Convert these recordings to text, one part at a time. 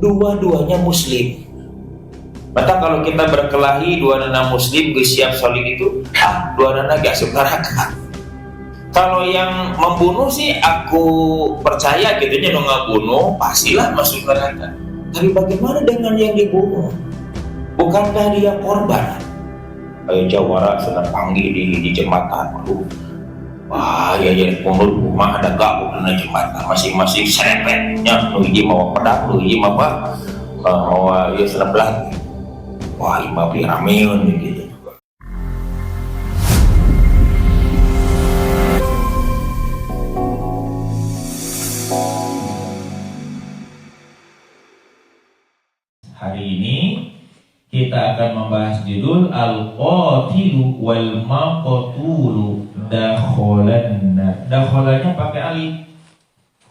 dua-duanya muslim. Maka kalau kita berkelahi dua nana muslim gue siap solid itu, dua nana gak suka neraka. Kalau yang membunuh sih aku percaya gitu nya ngebunuh pastilah masuk neraka. Tapi bagaimana dengan yang dibunuh? Bukankah dia korban? Kayak jawara senang panggil di jembatan dulu. Wah ya menurut rumah ada gabung dengan jembatan masing-masing serempetnya. Lu ini mau pedang, lu ini mau apa? Mau ya senang belah. Wah imam rameun gitu. Hari ini kita akan membahas judul Al-Qatilu wal Maqtulu dakholanna. Dakholannya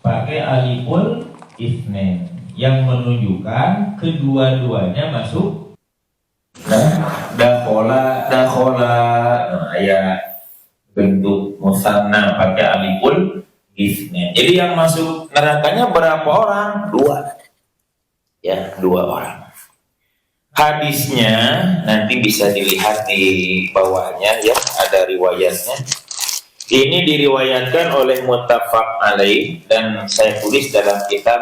pakai aliful itsnain yang menunjukkan kedua-duanya masuk. Dakhola ya bentuk musanna pakai aliful itsnain. Jadi yang masuk nerakanya berapa orang? Dua orang. Hadisnya nanti bisa dilihat di bawahnya ya, ada riwayatnya. Ini diriwayatkan oleh Muttafaq alaih dan saya tulis dalam kitab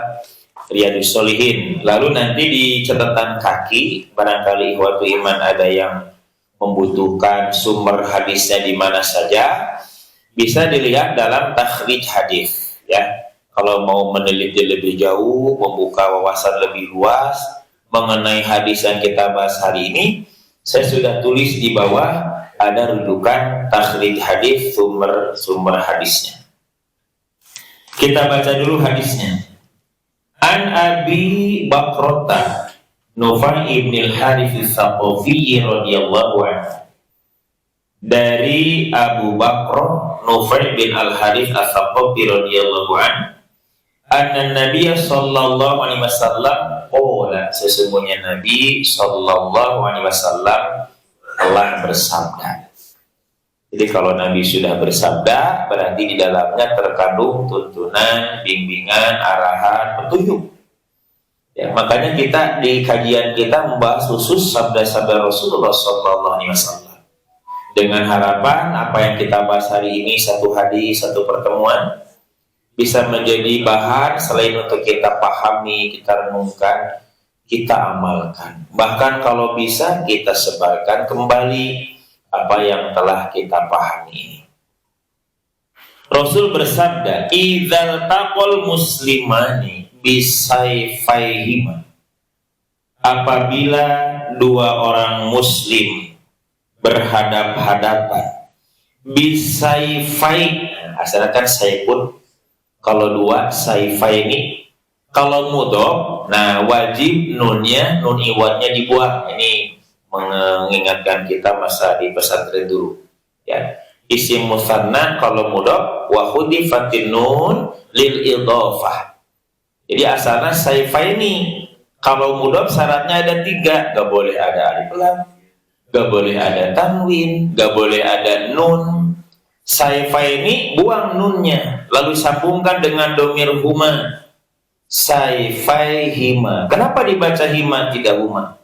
Riyadhus Shalihin. Lalu nanti di catatan kaki barangkali ikhwatu iman ada yang membutuhkan sumber hadisnya di mana saja, bisa dilihat dalam takhrij hadis ya. Kalau mau meneliti lebih jauh, membuka wawasan lebih luas mengenai hadis yang kita bahas hari ini, saya sudah tulis di bawah ada rujukan takhrij hadis, sumber hadisnya. Kita baca dulu hadisnya. An Abi Bakrata Nufai ibn al-Harith al-Thaqafi radhiyallahu anhu. Dari Abu Bakr Nufai bin al-Harith al-Thaqafi radhiyallahu anhu, anna Nabiya sallallahu alaihi wasallam sesungguhnya Nabi sallallahu alaihi wasallam telah bersabda. Jadi kalau Nabi sudah bersabda, berarti di dalamnya terkandung tuntunan, bimbingan, arahan, petunjuk. Ya, makanya kita di kajian kita membahas khusus sabda-sabda Rasulullah sallallahu alaihi wasallam. Dengan harapan apa yang kita bahas hari ini, satu hadis, satu pertemuan, bisa menjadi bahan selain untuk kita pahami, kita renungkan, kita amalkan. Bahkan kalau bisa kita sebarkan kembali apa yang telah kita pahami. Rasul bersabda, "Idzal taqal muslimani bisayfaihima." Apabila dua orang muslim berhadap-hadapan, bisayfai, asalkan saifun. Kalau dua saifai ini, kalau mudhof, nah wajib nunnya, nun iwadnya dibuang. Ini mengingatkan kita masa di pesantren dulu. Ya, isim musanna kalau mudhof wa hudifatin nun lil idhofah. Jadi asalnya saifai ini, kalau mudhof syaratnya ada 3, gak boleh ada alif lam, gak boleh ada tanwin, gak boleh ada nun. Saifai ini buang nunnya, lalu sambungkan dengan domir huma. Saifai hima. Kenapa dibaca hima tidak huma?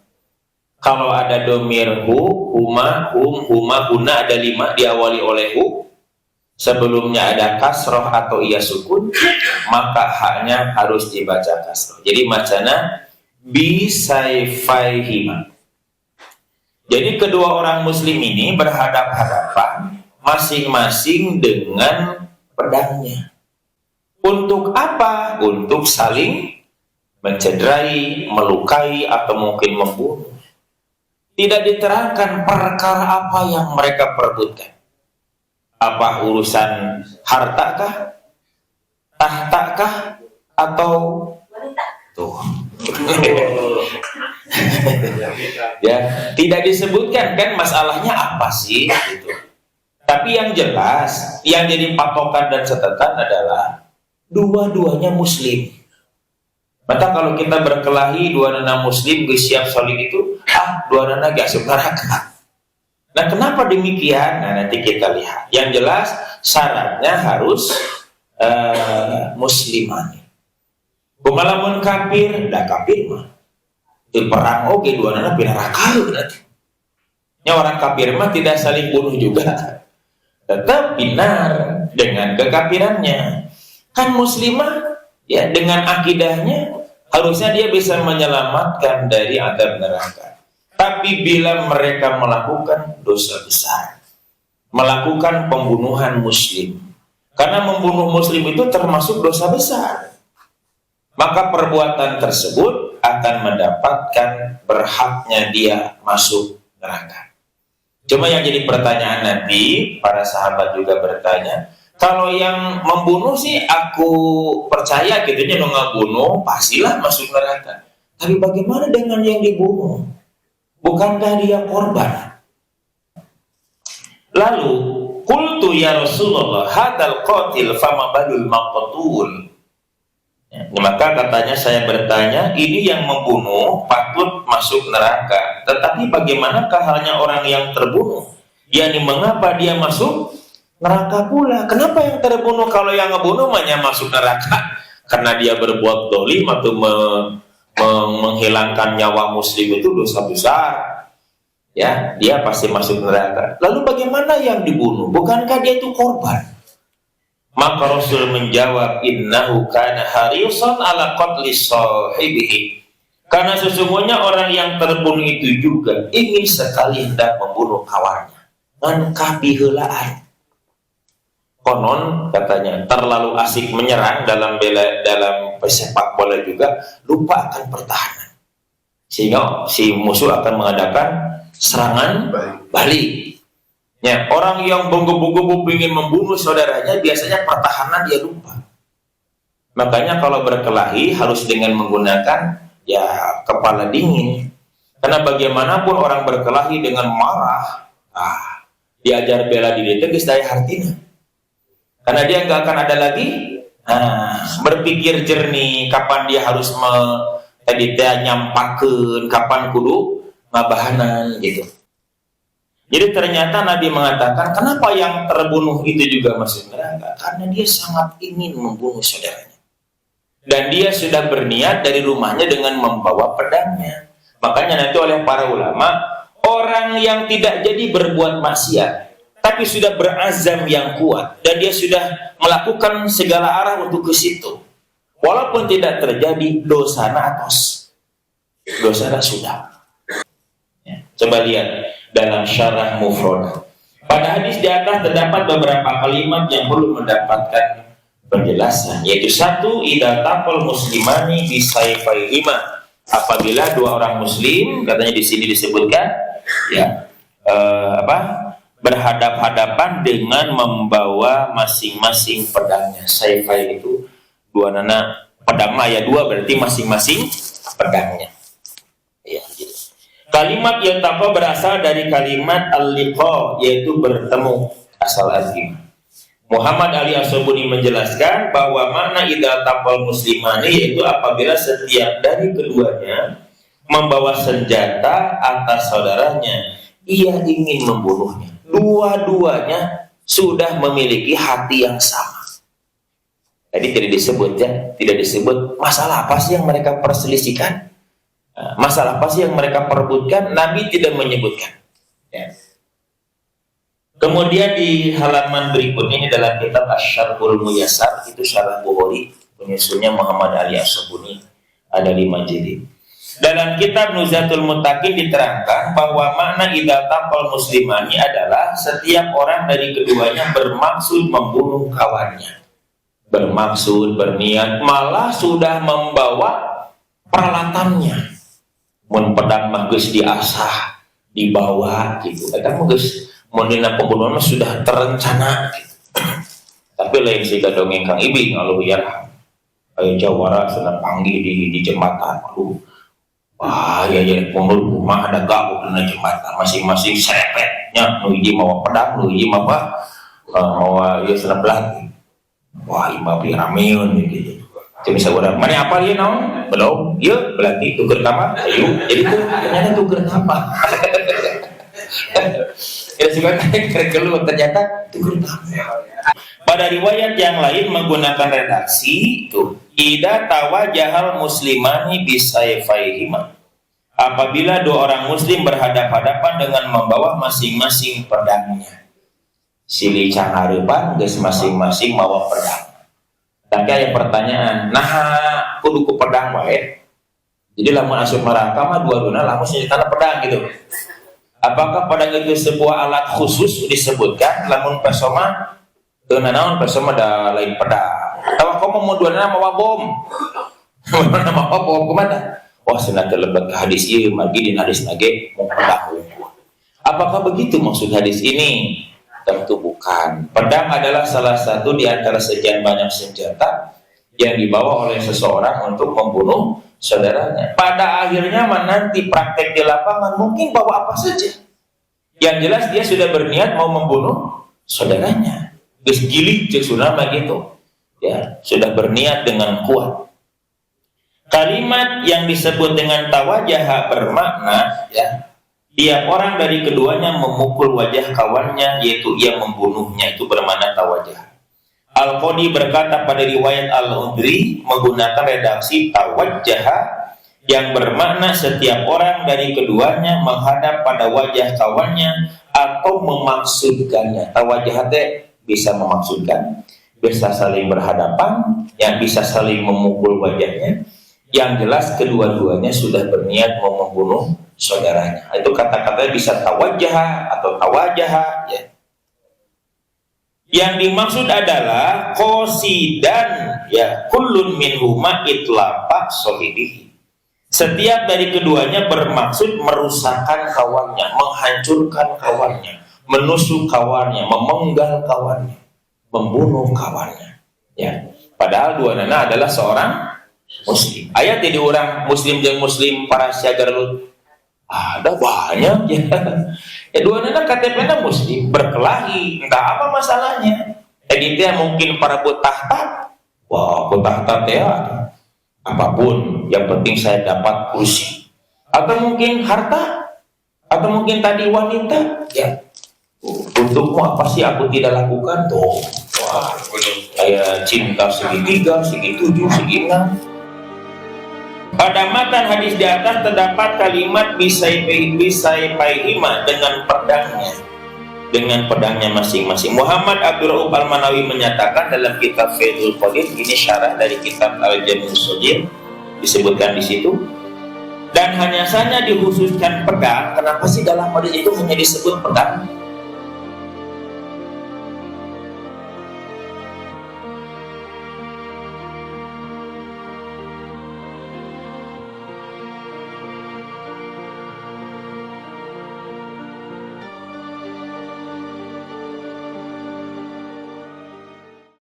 Kalau ada domir huma, huma, huna ada 5 diawali oleh hu. Sebelumnya ada kasroh atau iya sukun, maka haknya harus dibaca kasroh. Jadi bacanya bi saifai hima. Jadi kedua orang muslim ini berhadap-hadapan masing-masing dengan pedangnya. Untuk apa? Untuk saling mencederai, melukai, atau mungkin membunuh. Tidak diterangkan perkara apa yang mereka perebutkan. Apa urusan hartakah, tahtakah, atau tuh. Ya, tidak disebutkan kan masalahnya apa sih gitu. Tapi yang jelas, yang jadi patokan dan catatan adalah dua-duanya muslim. Maka kalau kita berkelahi dua nana muslim gue siap solid itu, dua nana gak suka neraka. Nah kenapa demikian? Nah nanti kita lihat. Yang jelas syaratnya harus musliman. Kumalamun kafir, dah kafir mah di perang oke dua nana pinaraka berarti. Ya orang kafir mah tidak saling bunuh juga, tetap binar dengan kekafirannya. Kan muslimah ya dengan akidahnya harusnya dia bisa menyelamatkan dari azab neraka. Tapi bila mereka melakukan dosa besar, melakukan pembunuhan muslim, karena membunuh muslim itu termasuk dosa besar, maka perbuatan tersebut akan mendapatkan berhaknya dia masuk neraka. Cuma yang jadi pertanyaan nanti, para sahabat juga bertanya, kalau yang membunuh sih aku percaya gitunya ngebunuh, pastilah masuk neraka. Tapi bagaimana dengan yang dibunuh? Bukankah dia korban? Lalu, qultu ya Rasulullah, hadal qatil fama badul maqtul. Ya, maka katanya saya bertanya, ini yang membunuh patut masuk neraka. Tetapi bagaimanakah halnya orang yang terbunuh? Yani mengapa dia masuk neraka pula? Kenapa yang terbunuh kalau yang ngebunuh hanya masuk neraka? Karena dia berbuat dolim atau menghilangkan nyawa muslim itu dosa besar. Ya, dia pasti masuk neraka. Lalu bagaimana yang dibunuh? Bukankah dia itu korban? Maka Rasul menjawab, innahu kana harisan ala qatli sahibihi. Karena sesungguhnya orang yang terbunuh itu juga ingin sekali hendak membunuh kawannya. Ngan kapi heulaan. Konon katanya terlalu asik menyerang dalam sepak bola juga lupa akan pertahanan. Sehingga si musuh akan mengadakan serangan balik. Ya, orang yang benggebu-gebu ingin membunuh saudaranya biasanya pertahanan dia lupa. Makanya kalau berkelahi harus dengan menggunakan ya kepala dingin. Karena bagaimanapun orang berkelahi dengan marah, diajar bela diri itu geus daya hartina. Karena dia nggak akan ada lagi berpikir jernih kapan dia harus nyampakeun, kapan kudu ngabahanan gitu. Jadi ternyata Nabi mengatakan, kenapa yang terbunuh itu juga masuk neraka? Karena dia sangat ingin membunuh saudaranya. Dan dia sudah berniat dari rumahnya dengan membawa pedangnya. Makanya nanti oleh para ulama, orang yang tidak jadi berbuat maksiat, tapi sudah berazam yang kuat, dan dia sudah melakukan segala arah untuk ke situ. Walaupun tidak terjadi dosana atas. Dosana sudah. Ya, coba lihat dalam syarah mufrad. Pada hadis di atas terdapat beberapa kalimat yang belum mendapatkan penjelasan, yaitu satu, idza taqal muslimani bisayfaihima. Apabila dua orang muslim, katanya di sini disebutkan ya berhadap-hadapan dengan membawa masing-masing pedangnya. Sayfain itu dua nana pedang ya dua, berarti masing-masing pedangnya. Ya, gitu. Kalimat yang taqa berasal dari kalimat al-liqa, yaitu bertemu, asal azim. Muhammad Ali As-Sabuni menjelaskan bahwa makna idza taqal muslimani yaitu apabila setiap dari keduanya membawa senjata atas saudaranya, ia ingin membunuhnya. Dua-duanya sudah memiliki hati yang sama. Jadi tidak disebut ya, tidak disebut masalah apa sih yang mereka perselisihkan. Masalah apa sih yang mereka perebutkan? Nabi tidak menyebutkan. Ya. Kemudian di halaman berikutnya ini dalam kitab Asy-Syarhul Muyassar, itu syarah Bukhari, penyusunnya Muhammad Ali As-Sabuni, ada 5 jilid. Dalam kitab Nuzatul Muttaqin diterangkan bahwa makna idza taqal muslimani adalah setiap orang dari keduanya bermaksud membunuh kawannya. Bermaksud, berniat, malah sudah membawa peralatannya. Mun pedang mah geus diasah, dibawa gitu. Eta mah geus mun dina pembunuhan sudah terencana gitu. Tapi lain siga dongeng Kang Ibing aleuh yarham. Aya jawara senang panggih di jembatan. Wah, ya pembunuh rumah ada gabuk di jembatan, masing-masing serepetnya. Nu hiji mawa pedang, nu hiji mawa ieu senang belati. Wah, imah pi rameun gitu. Jadi saudara, mana apa dia naon? Belum, iya berarti tuker nama, ayo. Jadi itu ternyata tuker nama. Ya sebenarnya keluar ternyata tuker nama. Pada riwayat yang lain menggunakan redaksi itu Ida tawajahal muslimani bisayfaihima, apabila dua orang muslim berhadap-hadapan dengan membawa masing-masing pedangnya. Silih cangarepan geus masing-masing mawa pedang. Tapi aya pertanyaan, nah kudu ku pedang wae. Jadi lamun asup neraka mah dua-duana lamun senjatana pedang gitu. Apakah pedang itu sebuah alat khusus disebutkan? Lamun pesoma teu naon pesoma da lain pedang. Tawa komo mau dua-duana mawa bom. Mawa bom kumaha? Wah cenah teu lebet ka hadis ieu margi dina hadis nage mau pedang. Apakah begitu maksud hadis ini? Tentu bukan. Pedang adalah salah satu di antara sekian banyak senjata yang dibawa oleh seseorang untuk membunuh saudaranya. Pada akhirnya nanti praktek di lapangan mungkin bawa apa saja. Yang jelas dia sudah berniat mau membunuh saudaranya. Geus gilig cek sunama gitu. Ya, sudah berniat dengan kuat. Kalimat yang disebut dengan tawajaha bermakna ya, tiap orang dari keduanya memukul wajah kawannya, yaitu ia membunuhnya, itu bermakna tawajah. Al-Qadi berkata pada riwayat Al-Udri menggunakan redaksi tawajjaha yang bermakna setiap orang dari keduanya menghadap pada wajah kawannya atau memaksudkannya. Tawajjaha bisa memaksudkan, bisa saling berhadapan, yang bisa saling memukul wajahnya. Yang jelas kedua-duanya sudah berniat mau membunuh saudaranya. Itu kata-katanya bisa tawajjaha atau tawajaha ya. Yang dimaksud adalah qasidan ya kullun minhuma itlaqa sahibihi. Setiap dari keduanya bermaksud merusakkan kawannya, menghancurkan kawannya, menusuk kawannya, memenggal kawannya, membunuh kawannya ya. Padahal dua nana adalah seorang muslim. Ayat jadi orang muslim jeung muslim para syagarlut ada banyak ya. Ya dua nana KTP-na muslim berkelahi, entah apa masalahnya. Editnya mungkin para tahta, wah tahta teh apapun, yang penting saya dapat kursi. Atau mungkin harta, atau mungkin tadi wanita, ya. Untukmu apa sih aku tidak lakukan tuh? Wah, kayak cinta segitiga, segi 7, segi 6. Pada matan hadis di atas terdapat kalimat bisayfaihima dengan pedangnya masing-masing. Muhammad Abdul Rauf Al-Manawi menyatakan dalam kitab Fathul Qadir, ini syarah dari kitab Al-Jami' As-Saghir, disebutkan di situ. Dan hanya saja dikhususkan pedang. Kenapa sih dalam hadis itu hanya disebut pedang?